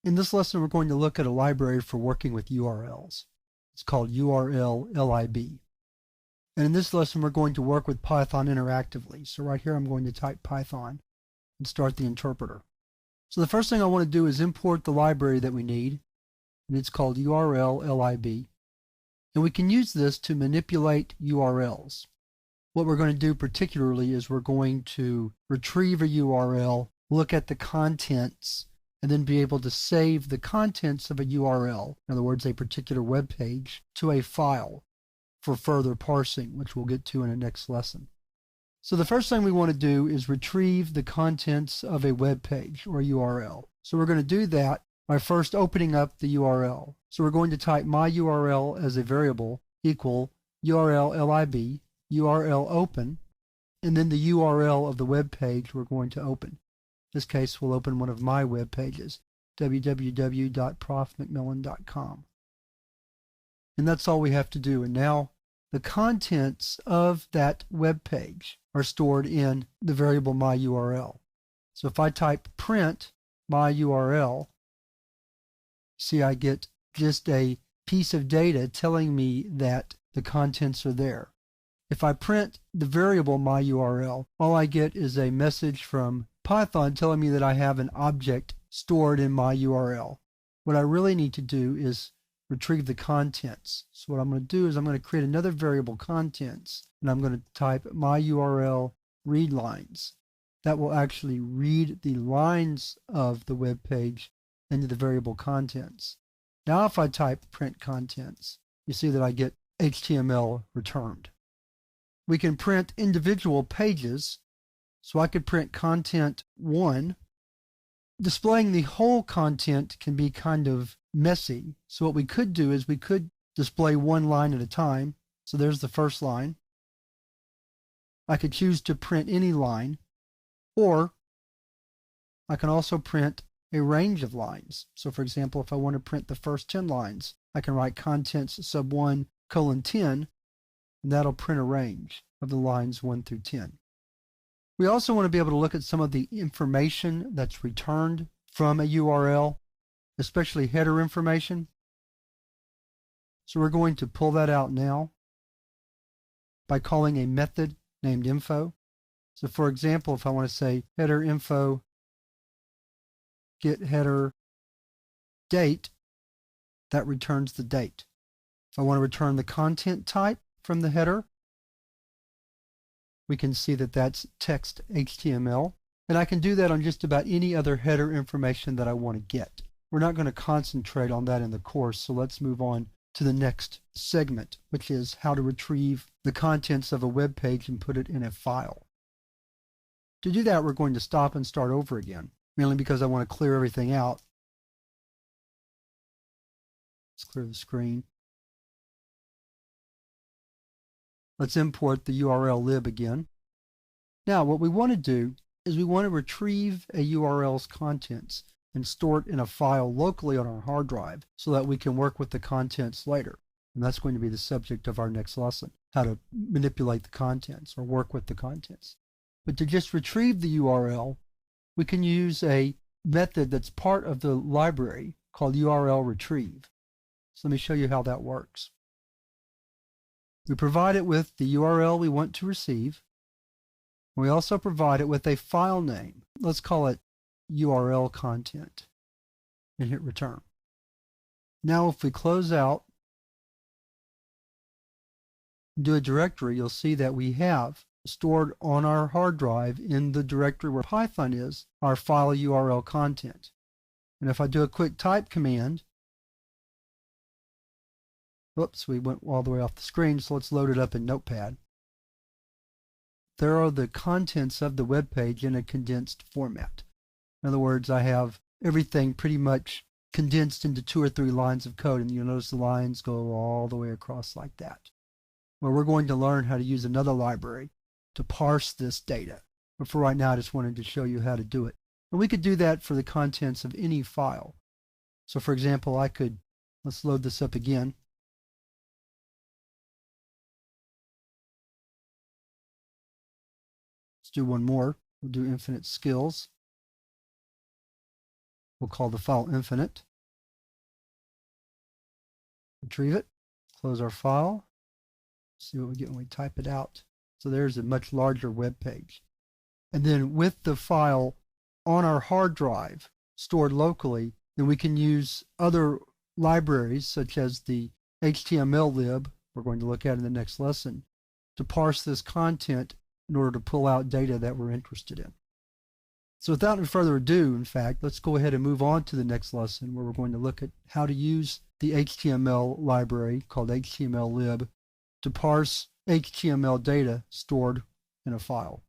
In this lesson, we're going to look at a library for working with URLs. It's called URL-lib. And in this lesson, we're going to work with Python interactively. So right here, I'm going to type Python and start the interpreter. So the first thing I want to do is import the library that we need, and it's called URL-lib. And we can use this to manipulate URLs. What we're going to do particularly is we're going to retrieve a URL, look at the contents, and then be able to save the contents of a URL, in other words, a particular web page, to a file for further parsing, which we'll get to in the next lesson. So the first thing we want to do is retrieve the contents of a web page or URL. So we're going to do that by first opening up the URL. So we're going to type my URL as a variable equal URL-lib, URL open, and then the URL of the web page we're going to open. In this case, we'll open one of my web pages, www.profmcmillan.com. And that's all we have to do. And now the contents of that web page are stored in the variable my URL. So if I type print my URL, see I get just a piece of data telling me that the contents are there. If I print the variable my URL, all I get is a message from Python telling me that I have an object stored in my URL. What I really need to do is retrieve the contents. So what I'm going to do is I'm going to create another variable contents, and I'm going to type my URL read lines. That will actually read the lines of the web page into the variable contents. Now if I type print contents, you see that I get HTML returned. We can print individual pages, so I could print content 1. Displaying the whole content can be kind of messy, so what we could do is we could display one line at a time. So there's the first line. I could choose to print any line, or I can also print a range of lines. So for example, if I want to print the first 10 lines, I can write contents sub 1 colon 10, and that'll print a range of the lines 1 through 10. We also want to be able to look at some of the information that's returned from a URL, especially header information. So we're going to pull that out now by calling a method named info. So for example, if I want to say header info get header date, that returns the date. If I want to return the content type from the header, we can see that that's text HTML, and I can do that on just about any other header information that I want to get. We're not going to concentrate on that in the course, so let's move on to the next segment, which is how to retrieve the contents of a web page and put it in a file. To do that, we're going to stop and start over again, mainly because I want to clear everything out. Let's clear the screen. Let's import the URL lib again. Now, what we want to do is we want to retrieve a URL's contents and store it in a file locally on our hard drive so that we can work with the contents later. And that's going to be the subject of our next lesson, how to manipulate the contents or work with the contents. But to just retrieve the URL, we can use a method that's part of the library called URL retrieve. So let me show you how that works. We provide it with the URL we want to receive. We also provide it with a file name. Let's call it URL content and hit return. Now if we close out and do a directory, you'll see that we have stored on our hard drive in the directory where Python is our file URL content. And if I do a quick type command, whoops, we went all the way off the screen, so let's load it up in Notepad. There are the contents of the web page in a condensed format. In other words, I have everything pretty much condensed into 2 or 3 lines of code, and you'll notice the lines go all the way across like that. Well, we're going to learn how to use another library to parse this data. But for right now, I just wanted to show you how to do it. And we could do that for the contents of any file. So for example, let's load this up again. Let's do one more. We'll do infinite skills. We'll call the file infinite. Retrieve it, close our file, see what we get when we type it out. So there's a much larger web page. And then with the file on our hard drive stored locally, then we can use other libraries such as the HTML-lib we're going to look at in the next lesson to parse this content in order to pull out data that we're interested in. So without any further ado, in fact, let's go ahead and move on to the next lesson where we're going to look at how to use the HTML library called HTML-lib to parse HTML data stored in a file.